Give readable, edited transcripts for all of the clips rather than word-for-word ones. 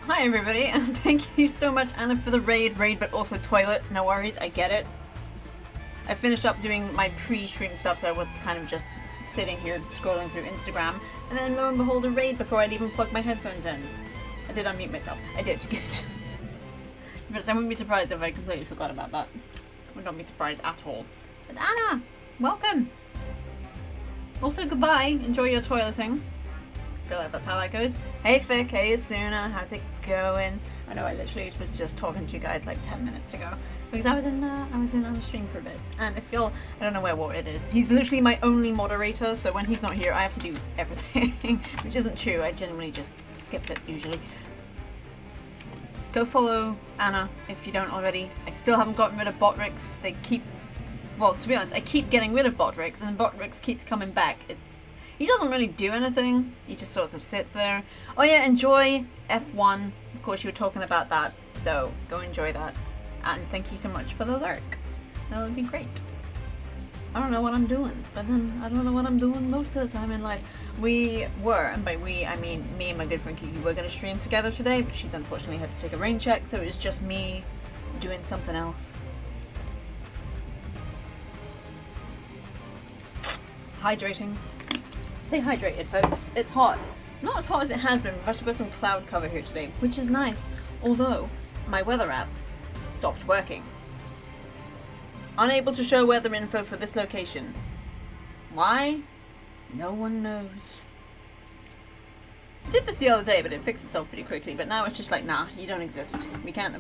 Hi everybody, and thank you so much, Anna, for the raid, but also toilet. No worries, I get it. I finished up doing my pre-stream stuff, so I was kind of just sitting here scrolling through Instagram, and then lo and behold, a raid before I'd even plugged my headphones in. I did unmute myself. I did. Good. But I wouldn't be surprised if I completely forgot about that. I would not be surprised at all. But Anna, welcome! Also, goodbye. Enjoy your toileting. I feel like that's how that goes. Hey Vic, hey Asuna, how's it going? I know I literally was just talking to you guys like 10 minutes ago because I was in on the stream for a bit. And if y'all, I don't know where it is. He's literally my only moderator, so when he's not here, I have to do everything, which isn't true. I generally just skip it usually. Go follow Anna if you don't already. I still haven't gotten rid of Botrix. They keep, well, to be honest, I keep getting rid of Botrix, and Botrix keeps coming back. He doesn't really do anything, he just sort of sits there. Oh yeah, enjoy F1. Of course you were talking about that, so go enjoy that. And thank you so much for the lurk. That would be great. I don't know what I'm doing, but then I don't know what I'm doing most of the time in life. We were, and by we I mean me and my good friend Kiki were going to stream together today, but she's unfortunately had to take a rain check, so it was just me doing something else. Hydrating. Stay hydrated, folks. It's hot. Not as hot as it has been. We've actually got some cloud cover here today, which is nice. Although, my weather app stopped working. Unable to show weather info for this location. Why? No one knows. I did this the other day, but it fixed itself pretty quickly. But now it's just like, nah, you don't exist. We can't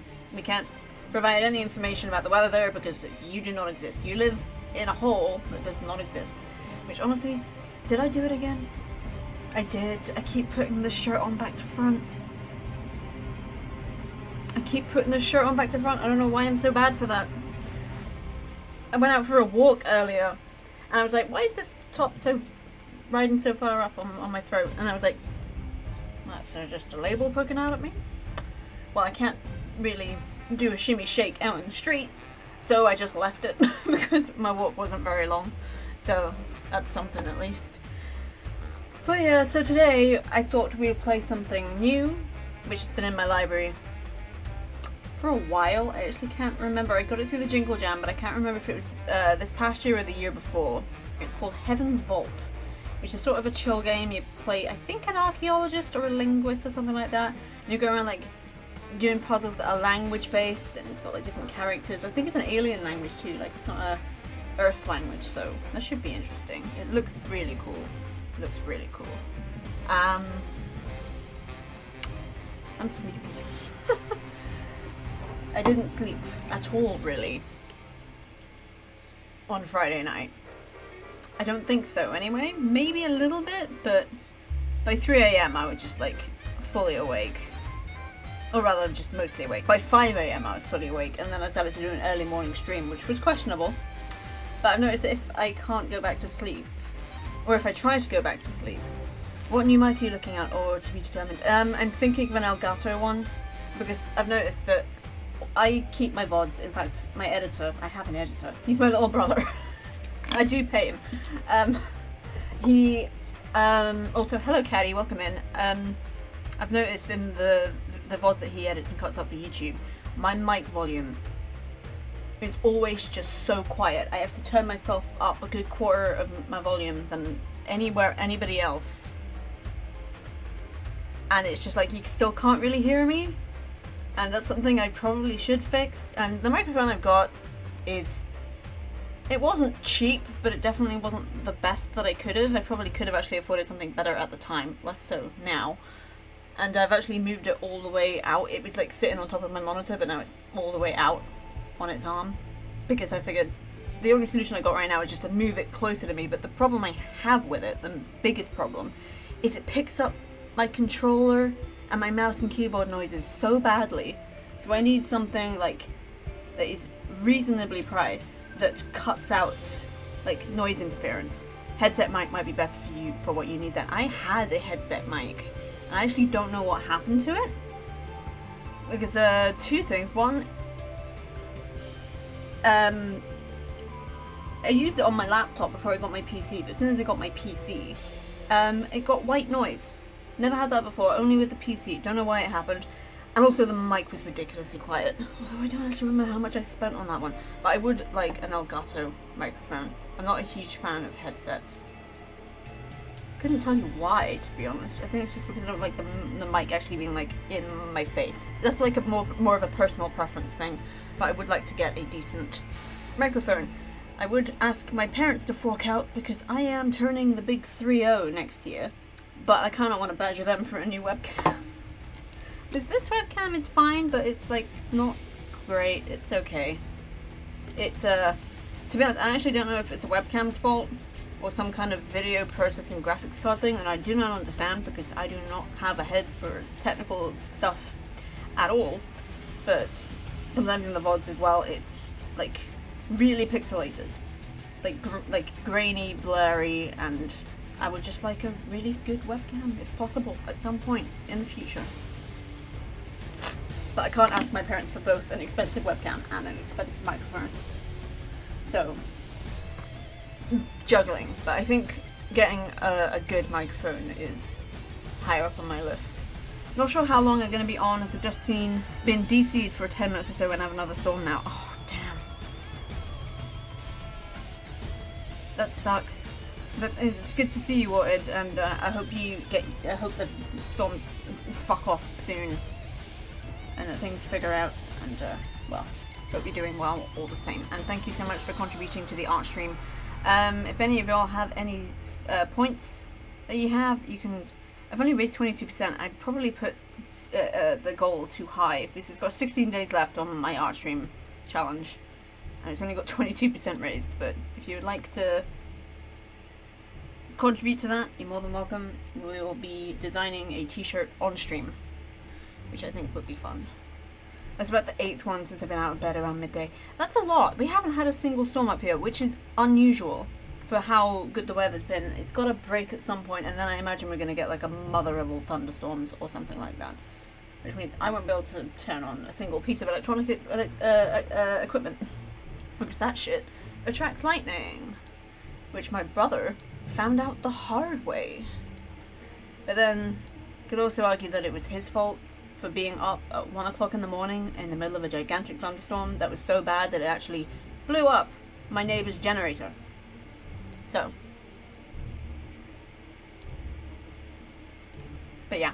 provide any information about the weather there because you do not exist. You live in a hole that does not exist. Which honestly, did I do it again? I did. I keep putting the shirt on back to front. I don't know why I'm so bad for that. I went out for a walk earlier and I was like, why is this top riding so far up on my throat? And I was like, that's just a label poking out at me? Well, I can't really do a shimmy shake out in the street, so I just left it because my walk wasn't very long. So that's something at least. But yeah, so today I thought we'd play something new, which has been in my library for a while. I actually can't remember. I got it through the Jingle Jam, but I can't remember if it was this past year or the year before. It's called Heaven's Vault, which is sort of a chill game. You play, I think, an archaeologist or a linguist or something like that. And you go around like doing puzzles that are language based, and it's got like different characters. I think it's an alien language too, like it's not a Earth language, so that should be interesting. It looks really cool. I'm sleepy. I didn't sleep at all, really, on Friday night. I don't think so, anyway. Maybe a little bit, but by 3 a.m. I was just, like, fully awake. Or rather, just mostly awake. By 5 a.m. I was fully awake, and then I decided to do an early morning stream, which was questionable. But I've noticed that if I can't go back to sleep, or if I try to go back to sleep, what new mic are you looking at, or to be determined? I'm thinking of an Elgato one, because I've noticed that I keep my VODs. In fact, my editor, I have an editor. He's my little brother. I do pay him. Also, hello Caddy, welcome in. I've noticed in the VODs that he edits and cuts up for YouTube, my mic volume is always just so quiet. I have to turn myself up a good quarter of my volume than anybody else. And it's just like, you still can't really hear me. And that's something I probably should fix. And the microphone I've got it wasn't cheap, but it definitely wasn't the best that I could have. I probably could have actually afforded something better at the time, less so now. And I've actually moved it all the way out. It was like sitting on top of my monitor, but now it's all the way out on its arm, because I figured the only solution I got right now is just to move it closer to me. But the problem I have with it, the biggest problem, is it picks up my controller and my mouse and keyboard noises so badly. So I need something like that is reasonably priced, that cuts out like noise interference. Headset mic might be best for you for what you need. That I had a headset mic, and I actually don't know what happened to it, because two things. One, I used it on my laptop before I got my PC, but as soon as I got my PC, it got white noise. Never had that before, only with the PC. Don't know why it happened. And also the mic was ridiculously quiet. Although I don't actually remember how much I spent on that one. But I would like an Elgato microphone. I'm not a huge fan of headsets. Couldn't tell you why, to be honest. I think it's just because I don't like the mic actually being like in my face. That's like a more of a personal preference thing. But I would like to get a decent microphone. I would ask my parents to fork out because I am turning the big 3-0 next year. But I kind of want to badger them for a new webcam. Because this webcam is fine, but it's like not great. It's okay. To be honest, I actually don't know if it's the webcam's fault or some kind of video processing graphics card thing, and I do not understand because I do not have a head for technical stuff at all. But sometimes in the VODs as well, it's like really pixelated, like grainy, blurry, and I would just like a really good webcam if possible at some point in the future. But I can't ask my parents for both an expensive webcam and an expensive microphone. So, juggling. But I think getting a good microphone is higher up on my list. Not sure how long I'm going to be on, as I've just been DC'd for 10 minutes or so and have another storm now. Oh, damn. That sucks. But it's good to see you, Watered, and I hope the storms fuck off soon. And that things figure out, and well, hope you're doing well all the same. And thank you so much for contributing to the art stream. If any of y'all have any points that you have, you can. I've only raised 22%. I'd probably put the goal too high because it's got 16 days left on my art stream challenge, and it's only got 22% raised. But if you would like to contribute to that, you're more than welcome. We will be designing a t-shirt on stream, which I think would be fun. That's about the 8th one since I've been out of bed around midday. That's a lot. We haven't had a single storm up here, which is unusual for how good the weather's been. It's got to break at some point, and then I imagine we're going to get like a mother of all thunderstorms or something like that. Which means I won't be able to turn on a single piece of electronic equipment. Because that shit attracts lightning. Which my brother found out the hard way. But then, could also argue that it was his fault for being up at 1 o'clock in the morning in the middle of a gigantic thunderstorm that was so bad that it actually blew up my neighbor's generator. So. But yeah.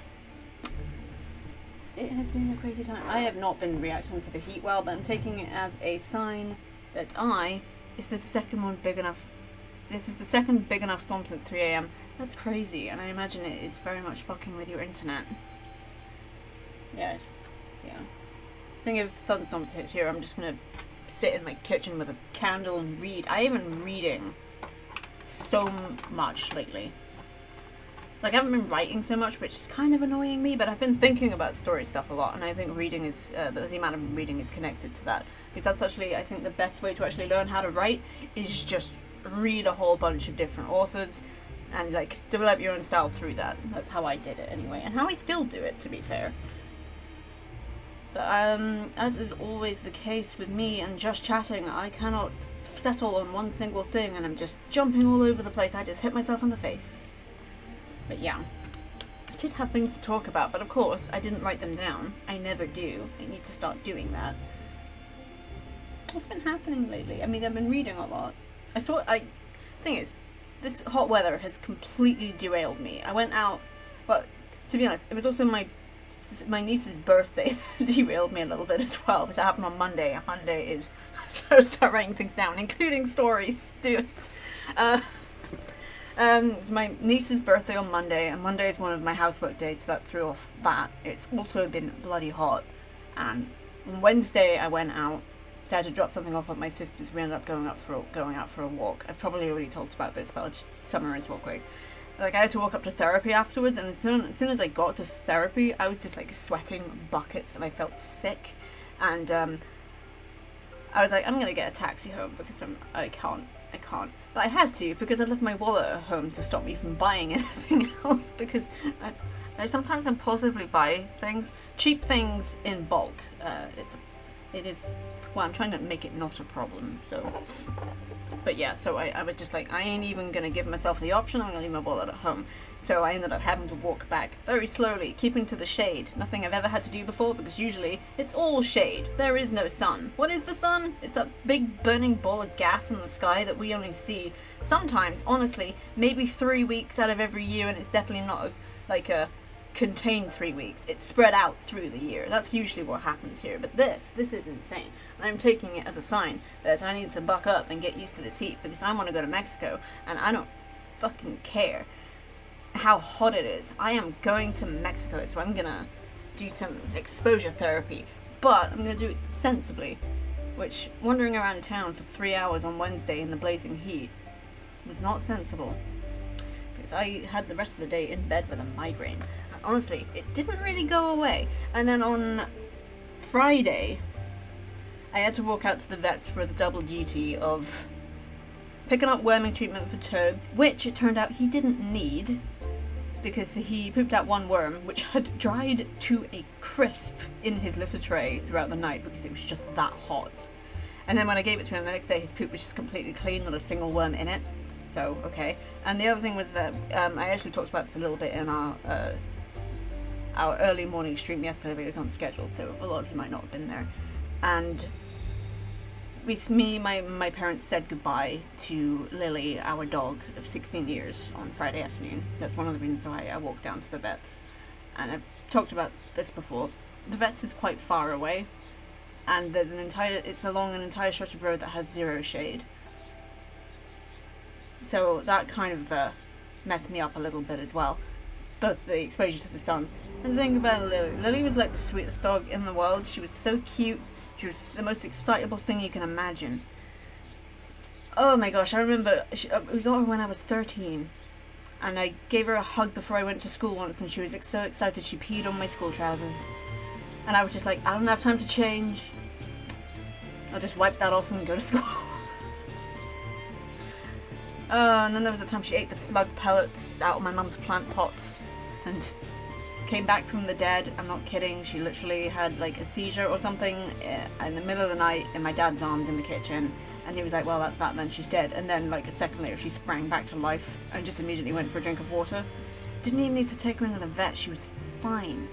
It has been a crazy time. I have not been reacting to the heat well, but I'm taking it as a sign that is the second one big enough. This is the second big enough storm since 3 AM. That's crazy, and I imagine it is very much fucking with your internet. Yeah. I think if thunderstorms hit here, I'm just gonna sit in my kitchen with a candle and read. I have been reading so much lately. Like, I haven't been writing so much, which is kind of annoying me, but I've been thinking about story stuff a lot, and I think reading is, the amount of reading is connected to that. Because that's actually, I think the best way to actually learn how to write is just read a whole bunch of different authors and, like, develop your own style through that. That's how I did it anyway, and how I still do it, to be fair. But, as is always the case with me and just chatting, I cannot settle on one single thing, and I'm just jumping all over the place. I just hit myself in the face. But yeah, I did have things to talk about, but of course, I didn't write them down. I never do. I need to start doing that. What's been happening lately? I mean, I've been reading a lot. Thing is, this hot weather has completely derailed me. I went out, but to be honest, it was also my niece's birthday that derailed me a little bit as well, because it happened on Monday. Monday is, so I start writing things down, including stories. Do it. It's my niece's birthday on Monday, and Monday is one of my housework days, so that threw off that. It's also been bloody hot, and on Wednesday I went out, so I had to drop something off at my sister's. We ended up going out for a walk. I've probably already talked about this, but I'll just summarize real quick. Like, I had to walk up to therapy afterwards, and as soon as I got to therapy, I was just like sweating buckets, and I felt sick, and I was like, I'm gonna get a taxi home because I can't. But I had to, because I left my wallet at home to stop me from buying anything else, because I sometimes impulsively buy things, cheap things in bulk. It's it is, well, I'm trying to make it not a problem, so. But yeah, so I was just like, I ain't even gonna give myself the option, I'm gonna leave my wallet at home. So I ended up having to walk back very slowly, keeping to the shade. Nothing I've ever had to do before, because usually it's all shade. There is no sun. What is the sun? It's that big burning ball of gas in the sky that we only see sometimes, honestly, maybe 3 weeks out of every year, and it's definitely not like a contained 3 weeks. It's spread out through the year. That's usually what happens here. But this is insane. I'm taking it as a sign that I need to buck up and get used to this heat, because I want to go to Mexico, and I don't fucking care how hot it is. I am going to Mexico, so I'm gonna do some exposure therapy, but I'm gonna do it sensibly, which wandering around town for 3 hours on Wednesday in the blazing heat was not sensible, because I had the rest of the day in bed with a migraine. And honestly, it didn't really go away. And then on Friday, I had to walk out to the vets for the double duty of picking up worming treatment for Turbs, which it turned out he didn't need, because he pooped out one worm, which had dried to a crisp in his litter tray throughout the night, because it was just that hot. And then when I gave it to him the next day, his poop was just completely clean, not a single worm in it. So, okay. And the other thing was that, I actually talked about this a little bit in our early morning stream yesterday, but it was on schedule, so a lot of you might not have been there. And my parents said goodbye to Lily, our dog of 16 years, on Friday afternoon. That's one of the reasons why I walked down to the vets. And I've talked about this before. The vets is quite far away, and it's along an entire stretch of road that has zero shade. So that kind of messed me up a little bit as well. Both the exposure to the sun. And the thing about Lily. Lily was like the sweetest dog in the world. She was so cute. She was the most excitable thing you can imagine. Oh my gosh, I remember we got her when I was 13. And I gave her a hug before I went to school once, and she was so excited she peed on my school trousers. And I was just like, I don't have time to change. I'll just wipe that off and go to school. And then there was a time she ate the slug pellets out of my mum's plant pots and came back from the dead. I'm not kidding. She literally had like a seizure or something in the middle of the night in my dad's arms in the kitchen, and he was like, well, that's that, and then she's dead. And then like a second later she sprang back to life and just immediately went for a drink of water. Didn't even need to take her into the vet. She was fine.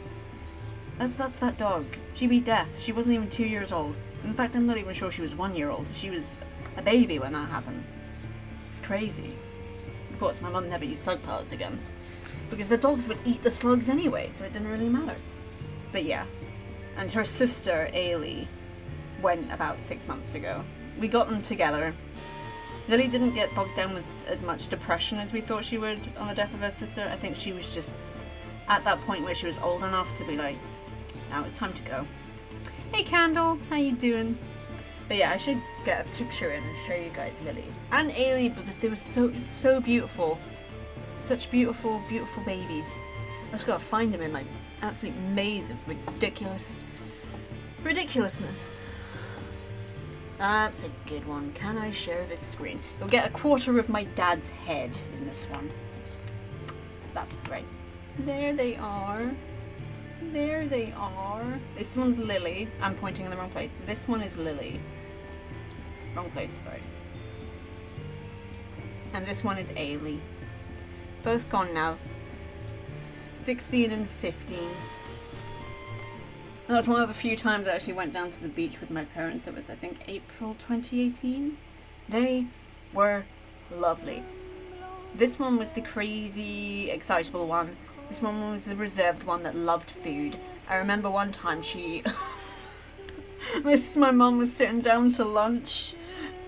That's that dog. She beat death. She wasn't even 2 years old. In fact, I'm not even sure she was 1 year old. She was a baby when that happened. It's crazy. Of course, my mum never used slug pellets again, because the dogs would eat the slugs anyway, so it didn't really matter. But yeah. And her sister, Eilidh, went about 6 months ago. We got them together. Lily didn't get bogged down with as much depression as we thought she would on the death of her sister. I think she was just at that point where she was old enough to be like, now it's time to go. Hey Candle, how you doing? But yeah, I should get a picture in and show you guys Lily and Eilidh, because they were so beautiful. Such beautiful, beautiful babies. I just gotta find them in my absolute maze of ridiculousness. That's a good one. Can I share this screen? You'll get a quarter of my dad's head in this one. That'd be great. There they are. There they are. This one's Lily. I'm pointing in the wrong place. This one is Lily. Wrong place, sorry. And this one is Eilidh. Both gone now. 16 and 15. And that's one of the few times I actually went down to the beach with my parents. It was, I think, April 2018. They were lovely. This one was the crazy, excitable one. This one was the reserved one that loved food. I remember one time my mum was sitting down to lunch,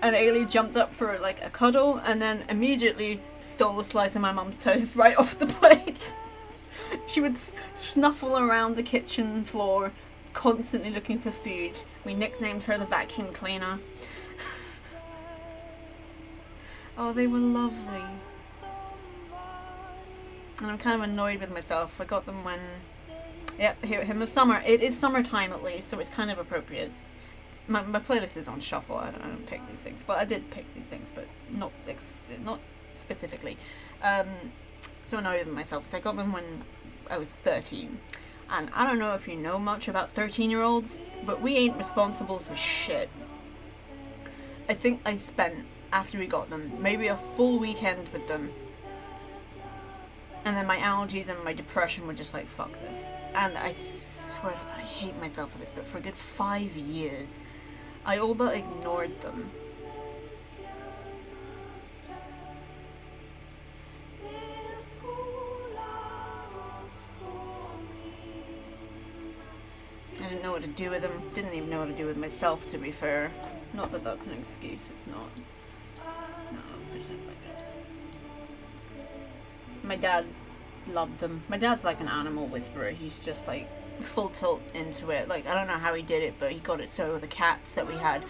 and Eilidh jumped up for like a cuddle, and then immediately stole a slice of my mum's toast right off the plate. She would snuffle around the kitchen floor, constantly looking for food. We nicknamed her the vacuum cleaner. Oh, they were lovely. And I'm kind of annoyed with myself. I got them when... Yep, him of summer. It is summertime at least, so it's kind of appropriate. My playlist is on shuffle. I don't pick these things. Well, I did pick these things, but not specifically. So annoyed with myself because I got them when I was 13. And I don't know if you know much about 13-year-olds, but we ain't responsible for shit. I think I spent, after we got them, maybe a full weekend with them. And then my allergies and my depression were just like, fuck this. And I swear, I hate myself for this, but for a good 5 years, I all but ignored them. I didn't know what to do with them. Didn't even know what to do with myself, to be fair. Not that that's an excuse, it's not. No, it's not like that. My dad loved them. My dad's like an animal whisperer. He's just like full tilt into it. Like, I don't know how he did it, but he got it so the cats that we had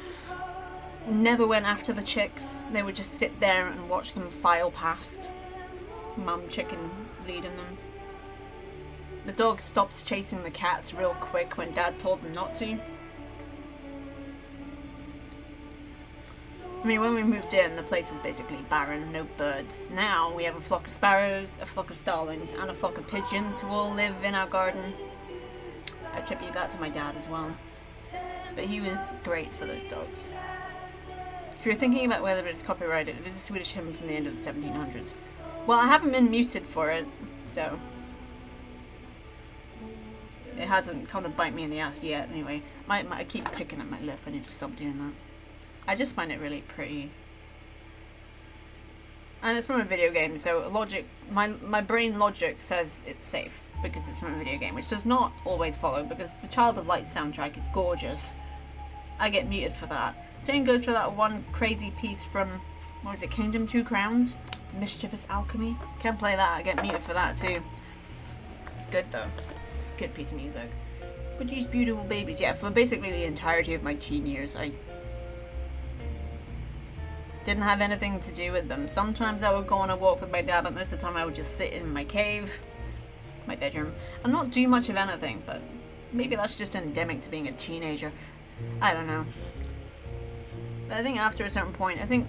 never went after the chicks. They would just sit there and watch them file past. Mum chicken leading them. The dog stopped chasing the cats real quick when Dad told them not to. I mean, when we moved in, the place was basically barren, no birds. Now we have a flock of sparrows, a flock of starlings, and a flock of pigeons who all live in our garden. I attribute that to my dad as well. But he was great for those dogs. If you're thinking about whether it's copyrighted, it is a Swedish hymn from the end of the 1700s. Well, I haven't been muted for it, so it hasn't come to bite me in the ass yet, anyway. I keep picking at my lip. I need to stop doing that. I just find it really pretty. And it's from a video game, so logic, my brain logic says it's safe because it's from a video game, which does not always follow, because the Child of Light soundtrack is gorgeous. I get muted for that. Same goes for that one crazy piece from, what was it, Kingdom 2 Crowns? Mischievous Alchemy? Can't play that, I get muted for that too. It's good though. It's a good piece of music. But these beautiful babies, yeah, for basically the entirety of my teen years, I didn't have anything to do with them. Sometimes I would go on a walk with my dad, but most of the time I would just sit in my cave, my bedroom, and not do much of anything, but maybe that's just endemic to being a teenager. I don't know. But I think after a certain point, I think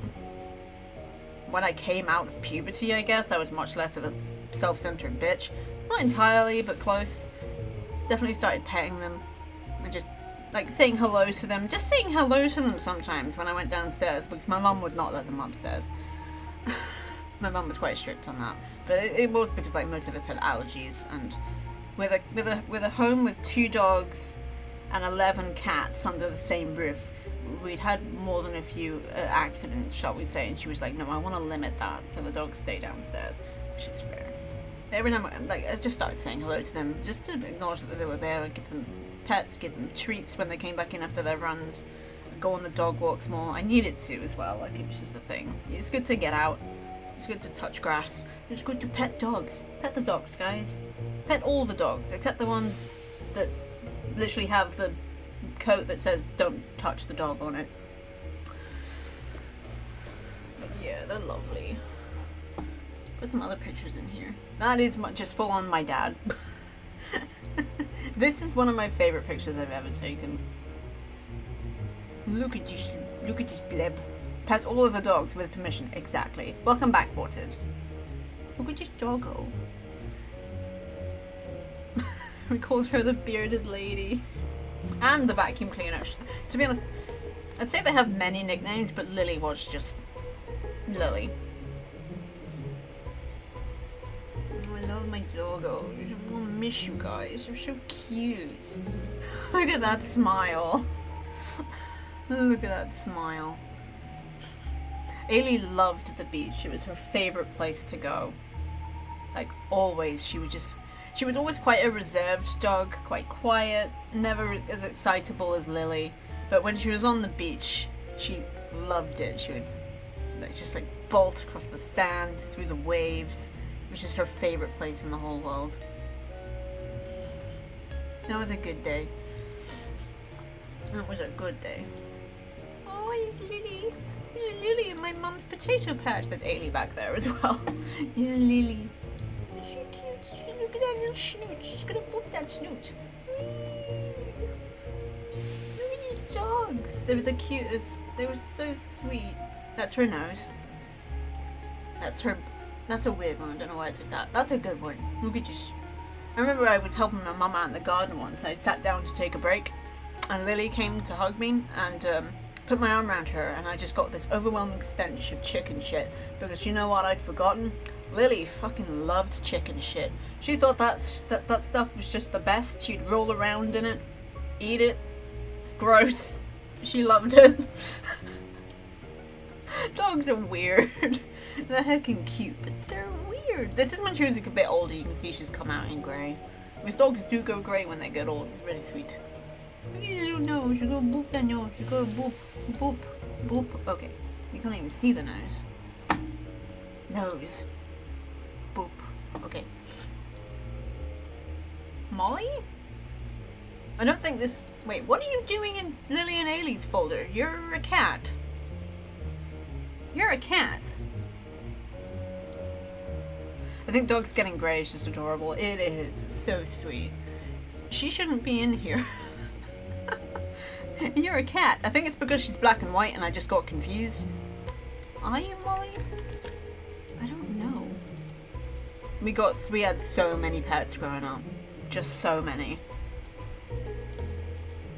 when I came out of puberty, I guess, I was much less of a self-centered bitch. Not entirely, but close. Definitely started petting them and just like saying hello to them. Just saying hello to them sometimes when I went downstairs, because my mum would not let them upstairs. My mum was quite strict on that, but it was because like most of us had allergies, and with a home with 2 dogs and 11 cats under the same roof, we'd had more than a few accidents, shall we say, and she was like, no, I want to limit that, so the dogs stay downstairs, which is fair. Every time I just started saying hello to them, just to acknowledge that they were there. I'd give them pets, give them treats when they came back in after their runs, go on the dog walks more. I needed to as well, like it was just a thing. It's good to get out, it's good to touch grass, it's good to pet dogs. Pet the dogs, guys. Pet all the dogs, except the ones that literally have the coat that says don't touch the dog on it. But yeah, they're lovely. Put some other pictures in here. That is just full on my dad. This is one of my favorite pictures I've ever taken. Look at this bleb. Pets all of the dogs with permission, exactly. Welcome back, Ported. Look at this doggo. We called her the bearded lady. And the vacuum cleaner. To be honest, I'd say they have many nicknames, but Lily was just Lily. I love my doggos. I want to miss you guys. They're so cute. Look at that smile. Look at that smile. Eilidh loved the beach. It was her favourite place to go. Like, always. She was always quite a reserved dog, quite quiet, never as excitable as Lily. But when she was on the beach, she loved it. She would just bolt across the sand, through the waves. It was just her favourite place in the whole world. That was a good day. That was a good day. Oh, it's Lily. It's Lily in my mum's potato patch. There's Eilidh back there as well. It's Lily. She's cute. Look at that little snoot. She's gonna poop that snoot. Look at these dogs. They were the cutest. They were so sweet. That's her nose. That's a weird one. I don't know why I took that. That's a good one. Look at this. I remember I was helping my mum out in the garden once, and I'd sat down to take a break, and Lily came to hug me and put my arm around her, and I just got this overwhelming stench of chicken shit, because you know what I'd forgotten? Lily fucking loved chicken shit. She thought that stuff was just the best. She'd roll around in it, eat it. It's gross. She loved it. Dogs are weird. They're heckin' cute, but they're weird. This is when she was like a bit older. You can see she's come out in grey. Because dogs do go grey when they get old. It's really sweet. You don't know. She go boop, Daniel. She go boop, boop, boop. Okay. You can't even see the nose. Nose. Boop. Okay. Molly? I don't think this... Wait, what are you doing in Lily and Eilidh's folder? You're a cat. You're a cat. I think dogs getting grey is just adorable. It is. It's so sweet. She shouldn't be in here. You're a cat. I think it's because she's black and white and I just got confused. Are you Molly? I don't know. We had so many pets growing up. Just so many.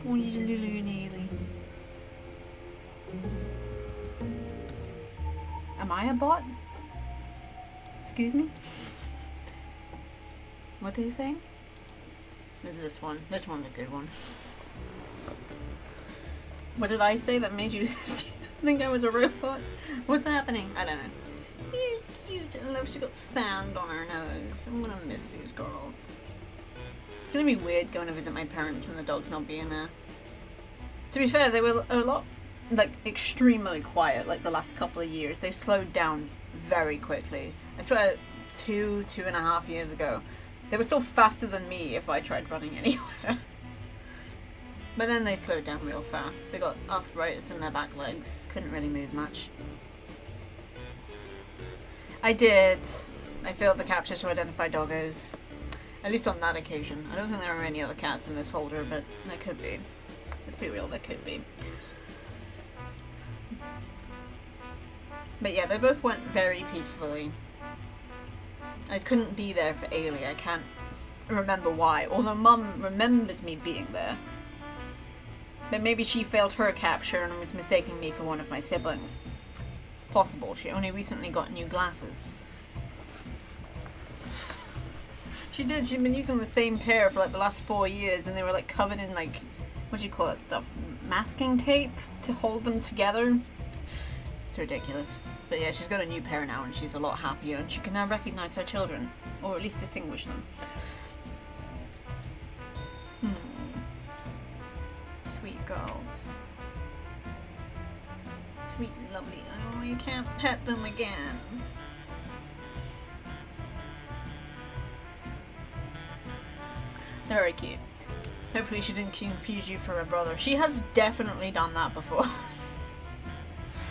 Oh, he's Lily and Eilidh. Am I a bot? Excuse me? What are you saying? There's this one. This one's a good one. What did I say that made you think I was a robot? What's happening? I don't know. Here's cute. I love she got sand on her nose. I'm gonna miss these girls. It's gonna be weird going to visit my parents when the dog's not being there. To be fair, they were a lot, like, extremely quiet, like, the last couple of years. They've slowed down very quickly. I swear, 2.5 years ago, they were still faster than me if I tried running anywhere. But then they slowed down real fast. They got arthritis in their back legs. Couldn't really move much. I did. I failed the capture to identify doggos. At least on that occasion. I don't think there are any other cats in this folder, but there could be. Let's be real, there could be. But yeah, they both went very peacefully. I couldn't be there for Eilidh. I can't remember why. Although Mum remembers me being there. But maybe she failed her capture and was mistaking me for one of my siblings. It's possible. She only recently got new glasses. She did. She'd been using the same pair for like the last 4 years, and they were like covered in like, what do you call that stuff? Masking tape to hold them together. It's ridiculous. But yeah, she's got a new pair now and she's a lot happier and she can now recognise her children. Or at least distinguish them. Sweet girls. Sweet, lovely. Oh, you can't pet them again. They're very cute. Hopefully she didn't confuse you for a brother. She has definitely done that before.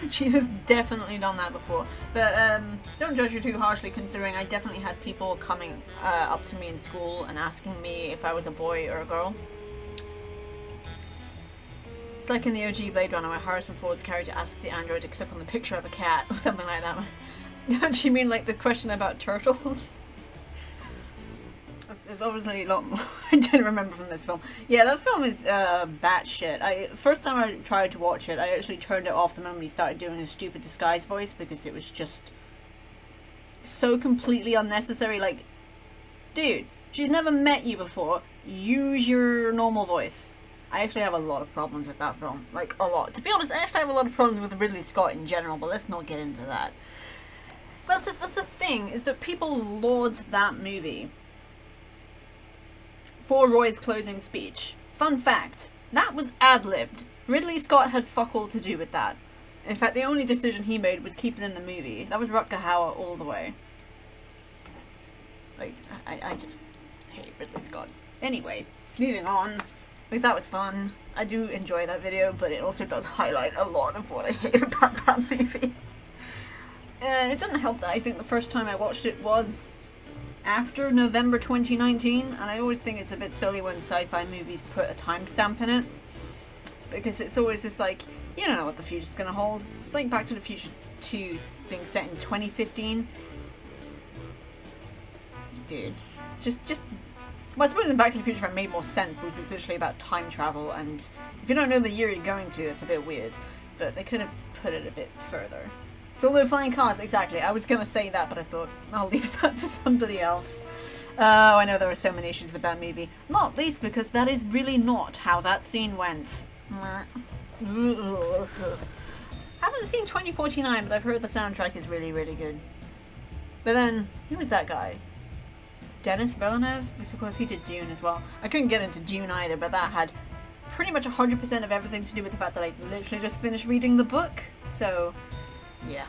She has definitely done that before. But don't judge her too harshly, considering I definitely had people coming up to me in school and asking me if I was a boy or a girl. It's like in the OG Blade Runner where Harrison Ford's character asked the android to click on the picture of a cat or something like that. Don't you mean like the question about turtles? There's obviously a lot more I didn't remember from this film. Yeah, that film is batshit. First time I tried to watch it, I actually turned it off the moment he started doing his stupid disguise voice because it was just so completely unnecessary. Like, dude, she's never met you before. Use your normal voice. I actually have a lot of problems with that film. Like, a lot. To be honest, I actually have a lot of problems with Ridley Scott in general, but let's not get into that. That's the thing, is that people laud that movie for Roy's closing speech. Fun fact, that was ad-libbed. Ridley Scott had fuck all to do with that. In fact, the only decision he made was keep it in the movie. That was Rutger Hauer all the way. Like, I just hate Ridley Scott. Anyway, moving on. Because that was fun. I do enjoy that video, but it also does highlight a lot of what I hate about that movie. And it doesn't help that I think the first time I watched it was after November 2019, and I always think it's a bit silly when sci-fi movies put a timestamp in it, because it's always just like, you don't know what the future's gonna hold. It's like Back to the Future 2 being set in 2015. Dude, just Well, I suppose in Back to the Future it made more sense because it's literally about time travel, and if you don't know the year you're going to, it's a bit weird. But they could have put it a bit further. Still no flying cars, exactly. I was gonna say that, but I thought I'll leave that to somebody else. Oh, I know there are so many issues with that movie. Not least because that is really not how that scene went. I haven't seen 2049, but I've heard the soundtrack is really, really good. But then, who was that guy? Denis Villeneuve? Because of course he did Dune as well. I couldn't get into Dune either, but that had pretty much 100% of everything to do with the fact that I literally just finished reading the book. So, yeah.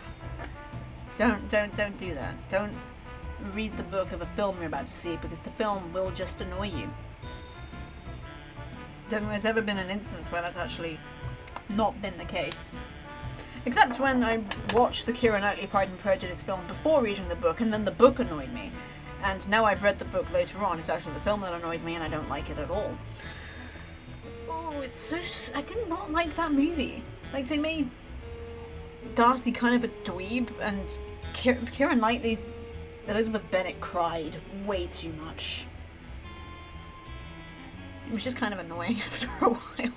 Don't do that. Don't read the book of a film you're about to see, because the film will just annoy you. There's ever been an instance where that's actually not been the case. Except when I watched the Keira Knightley Pride and Prejudice film before reading the book, and then the book annoyed me. And now I've read the book later on, it's actually the film that annoys me, and I don't like it at all. Oh, it's so... I did not like that movie. Like, they made Darcy kind of a dweeb, and Keira Knightley's Elizabeth Bennet cried way too much. It was just kind of annoying after a while.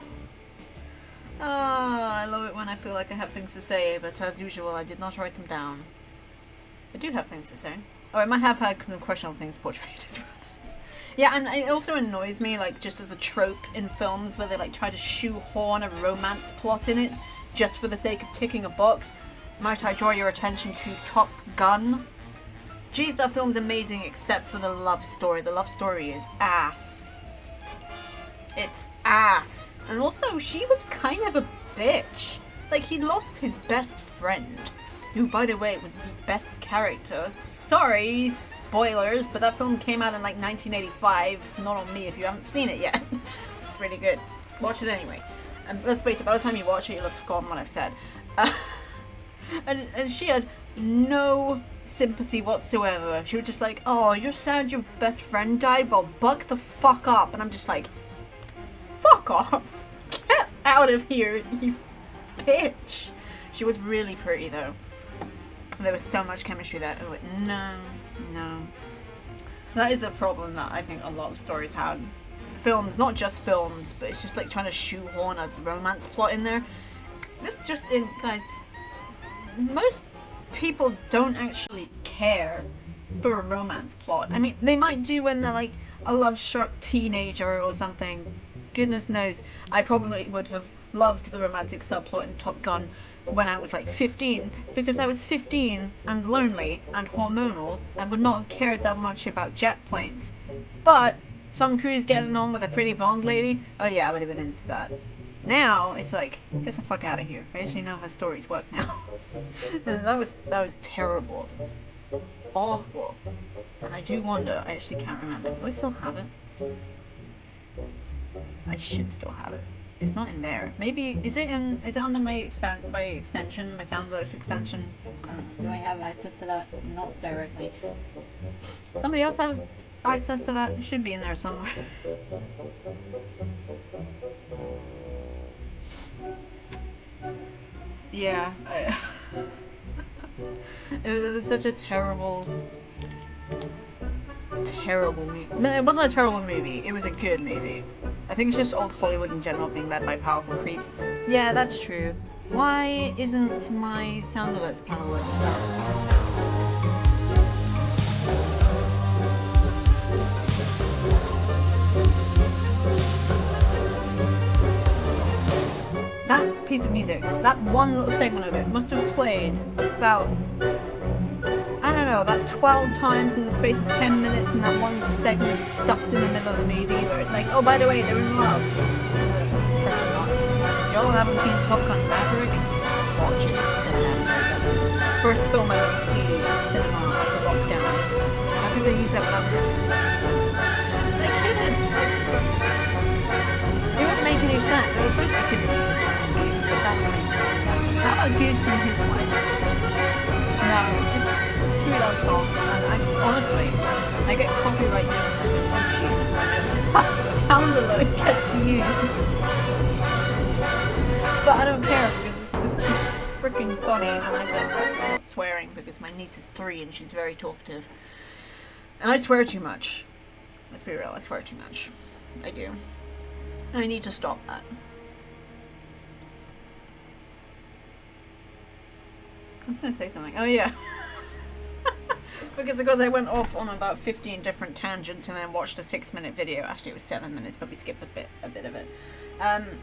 Oh, I love it when I feel like I have things to say, but as usual, I did not write them down. I do have things to say. Oh, I might have had some questionable things portrayed as romance. Yeah, and it also annoys me, like, just as a trope in films where they, like, try to shoehorn a romance plot in it just for the sake of ticking a box. Might I draw your attention to Top Gun? Geez, that film's amazing except for the love story. The love story is ass. It's ass. And also, she was kind of a bitch. Like, he lost his best friend, who, by the way, was the best character. Sorry, spoilers, but that film came out in, like, 1985. It's not on me if you haven't seen it yet. It's really good. Watch it anyway. And let's face it, by the time you watch it, you'll have forgotten what I've said. And she had no sympathy whatsoever. She was just like, oh, you're sad your best friend died? Well, buck the fuck up. And I'm just like, fuck off. Get out of here, you bitch. She was really pretty, though. There was so much chemistry there. Oh, no. That is a problem that I think a lot of stories had. Films, not just films, but it's just like trying to shoehorn a romance plot in there. This just in, guys, most people don't actually care for a romance plot. I mean, they might do when they're like a love-struck teenager or something. Goodness knows, I probably would have loved the romantic subplot in Top Gun when I was like 15, because I was 15 and lonely and hormonal and would not have cared that much about jet planes. But Tom Cruise getting on with a pretty blonde lady, oh yeah, I would have been into that. Now, it's like, get the fuck out of here. I actually know how stories work now. that was terrible. Awful. And I do wonder, I actually can't remember. Do I still have it? I should still have it. It's not in there. Maybe, is it under my extension, my SoundCloud extension? Do I have access to that? Not directly. Somebody else have access to that? It should be in there somewhere. Yeah, it was such a terrible movie. No, it wasn't a terrible movie, it was a good movie. I think it's just old Hollywood in general being led by powerful creeps. Yeah, that's true. Why isn't my sound alerts panel working now? That piece of music, that one little segment of it, must have played about, I don't know, about 12 times in the space of 10 minutes in that one segment stuffed in the middle of the movie where it's like, oh, by the way, they're in love. Y'all haven't seen Top Gun Maverick? Watch it. First film I ever seen in cinema after lockdown. How could they use that without reference? They couldn't. It wouldn't make any sense. It was supposed to be movies, but that wouldn't make sense. How about Goose and His Wife? No, it's a sweet old song, and honestly, I get copyright notices on YouTube when sound alert gets used. But I don't care because it's just freaking funny, and I don't like swearing because my niece is 3 and she's very talkative. And I swear too much. Let's be real, I swear too much. I do. I need to stop that. I was going to say something. Oh yeah. Because of course I went off on about 15 different tangents and then watched a 6-minute video. Actually it was 7 minutes, but we skipped a bit of it. Actually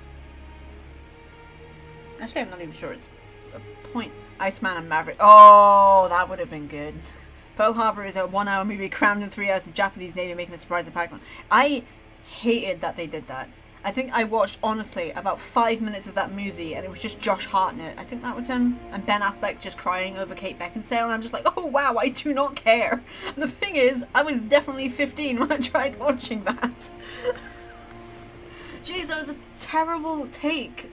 I'm not even sure it's a point. Iceman and Maverick. Oh, that would have been good. Pearl Harbor is a 1-hour movie crammed in 3 hours of Japanese Navy making a surprise attack. I hated that they did that. I think I watched, honestly, about 5 minutes of that movie and it was just Josh Hartnett. I think that was him. And Ben Affleck just crying over Kate Beckinsale. And I'm just like, oh wow, I do not care. And the thing is, I was definitely 15 when I tried watching that. Jeez, that was a terrible take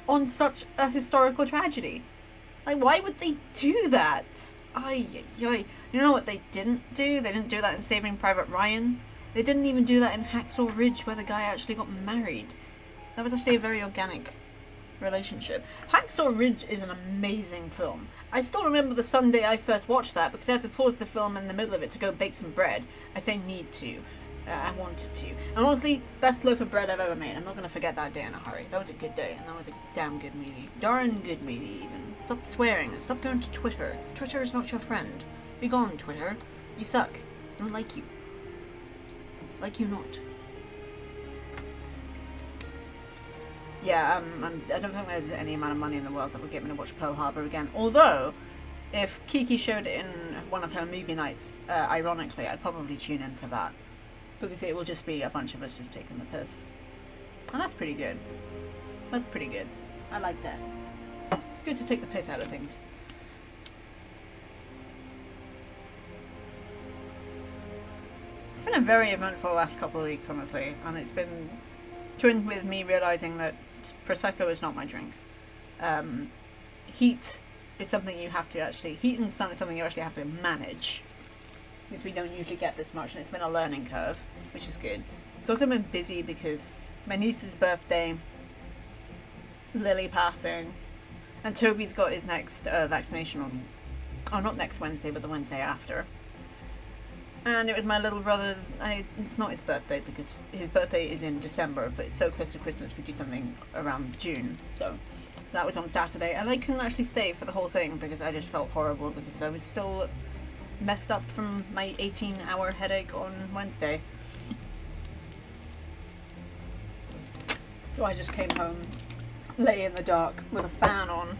on such a historical tragedy. Like, why would they do that? You know what they didn't do? They didn't do that in Saving Private Ryan. They didn't even do that in Hacksaw Ridge, where the guy actually got married. That was actually a very organic relationship. Hacksaw Ridge is an amazing film. I still remember the Sunday I first watched that, because I had to pause the film in the middle of it to go bake some bread. I say need to. I wanted to. And honestly, best loaf of bread I've ever made. I'm not going to forget that day in a hurry. That was a good day, and that was a damn good movie. Darn good movie, even. Stop swearing, and stop going to Twitter. Twitter is not your friend. Be gone, Twitter. You suck. I don't like you. Like you not. Yeah, I don't think there's any amount of money in the world that would get me to watch Pearl Harbor again. Although, if Kiki showed it in one of her movie nights, ironically, I'd probably tune in for that. Because it will just be a bunch of us just taking the piss. And that's pretty good. That's pretty good. I like that. It's good to take the piss out of things. It's been a very eventful last couple of weeks, honestly. And it's been twinned with me realising that Prosecco is not my drink. Heat is something you have to actually... Heat and sun is something you actually have to manage. Because we don't usually get this much, and it's been a learning curve, which is good. It's also been busy because my niece's birthday, Lily passing, and Toby's got his next vaccination on, oh, not next Wednesday, but the Wednesday after. And it was my little brother's, it's not his birthday, because his birthday is in December, but it's so close to Christmas we do something around June, so that was on Saturday, and I couldn't actually stay for the whole thing, because I just felt horrible, because I was still messed up from my 18-hour headache on Wednesday. So I just came home, lay in the dark with a fan on,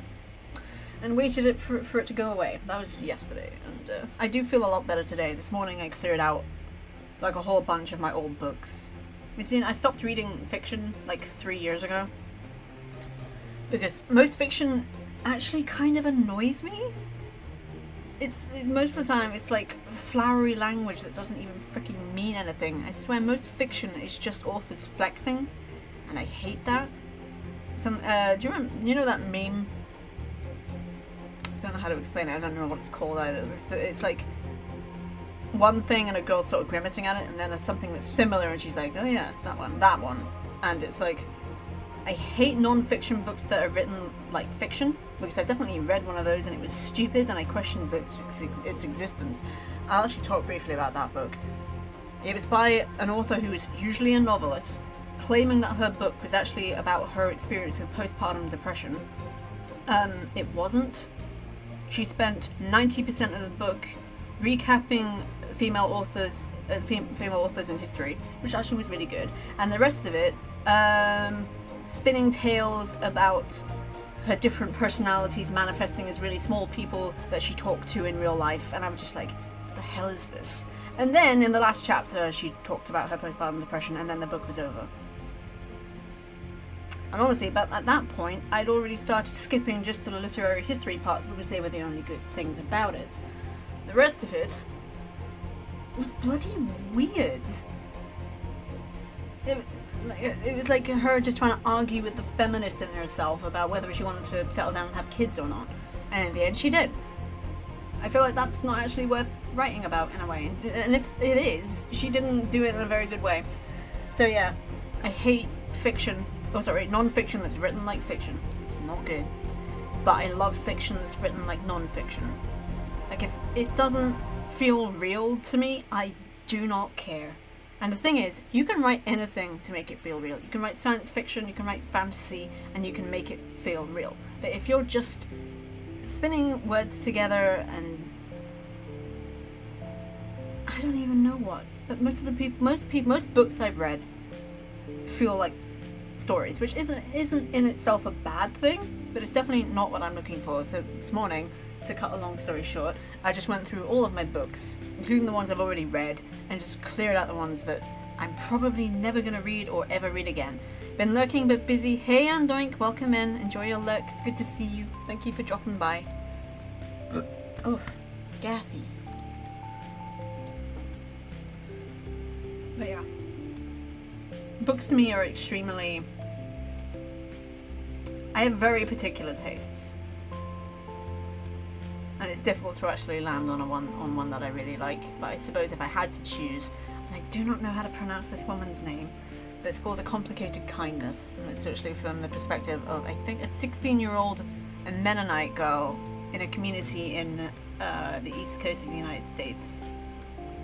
and waited for it to go away. That was yesterday, and I do feel a lot better today. This morning I cleared out like a whole bunch of my old books. You see, I stopped reading fiction like 3 years ago, because most fiction actually kind of annoys me. It's most of the time it's like flowery language that doesn't even freaking mean anything. I swear most fiction is just authors flexing, and I hate that. Do you remember? You know that meme? I don't know how to explain it. I don't know what it's called either. It's like one thing and a girl sort of grimacing at it, and then there's something that's similar, and she's like, "Oh yeah, it's that one," and it's like. I hate non-fiction books that are written like fiction, because I definitely read one of those and it was stupid and I questioned its existence. I'll actually talk briefly about that book. It was by an author who is usually a novelist, claiming that her book was actually about her experience with postpartum depression. It wasn't. She spent 90% of the book recapping female authors in history, which actually was really good, and the rest of it, spinning tales about her different personalities manifesting as really small people that she talked to in real life, and I was just like, what the hell is this? And then in the last chapter she talked about her postpartum depression, and then the book was over. And honestly, but at that point I'd already started skipping just the literary history parts because they were the only good things about it. The rest of it was bloody weird. It was like her just trying to argue with the feminist in herself about whether she wanted to settle down and have kids or not. And in the end she did. I feel like that's not actually worth writing about in a way. And if it is, she didn't do it in a very good way. So yeah, I hate fiction. Oh sorry, non-fiction that's written like fiction. It's not good. But I love fiction that's written like non-fiction. Like if it doesn't feel real to me, I do not care. And the thing is, you can write anything to make it feel real. You can write science fiction, you can write fantasy, and you can make it feel real. But if you're just spinning words together and I don't even know what, but most books I've read feel like stories, which isn't in itself a bad thing, but it's definitely not what I'm looking for. So this morning, to cut a long story short, I just went through all of my books, including the ones I've already read, and just cleared out the ones that I'm probably never going to read or ever read again. Been lurking but busy. Hey Andoink, welcome in. Enjoy your lurk. It's good to see you. Thank you for dropping by. Oh, gassy. But yeah. Books to me are extremely... I have very particular tastes. And it's difficult to actually land on one that I really like. But I suppose if I had to choose, and I do not know how to pronounce this woman's name, but it's called A Complicated Kindness, and it's literally from the perspective of, I think, a 16-year-old Mennonite girl in a community in the east coast of the United States,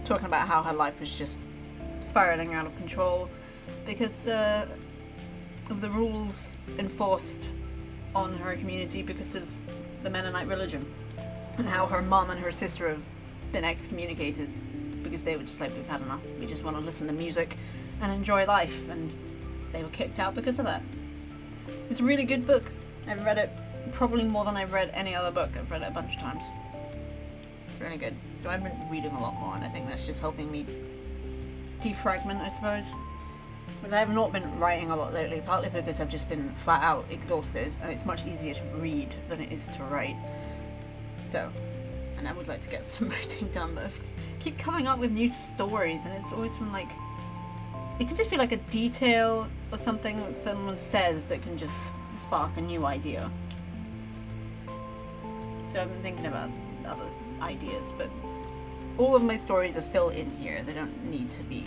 talking about how her life was just spiraling out of control because of the rules enforced on her community because of the Mennonite religion, and how her mum and her sister have been excommunicated because they were just like, we've had enough, we just want to listen to music and enjoy life, and they were kicked out because of that. It's a really good book. I've read it probably more than I've read any other book. I've read it a bunch of times. It's really good. So I've been reading a lot more, and I think that's just helping me defragment, I suppose. Because I have not been writing a lot lately, partly because I've just been flat out exhausted, and it's much easier to read than it is to write. So, and I would like to get some writing done, but I keep coming up with new stories, and it's always from like, it can just be like a detail or something that someone says that can just spark a new idea. So I've been thinking about other ideas, but all of my stories are still in here. They don't need to be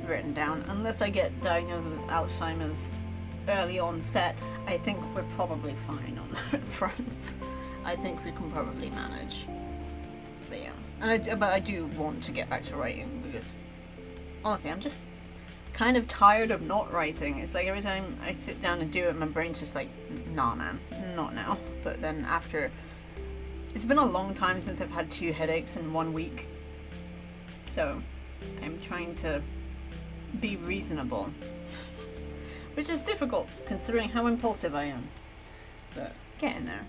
written down. Unless I get diagnosed with Alzheimer's early onset, I think we're probably fine on that front. I think we can probably manage. But yeah. But I do want to get back to writing, because honestly, I'm just kind of tired of not writing. It's like every time I sit down and do it, my brain's just like, nah man, not now. But then after, it's been a long time since I've had 2 headaches in 1 week. So I'm trying to be reasonable, which is difficult considering how impulsive I am. But getting there.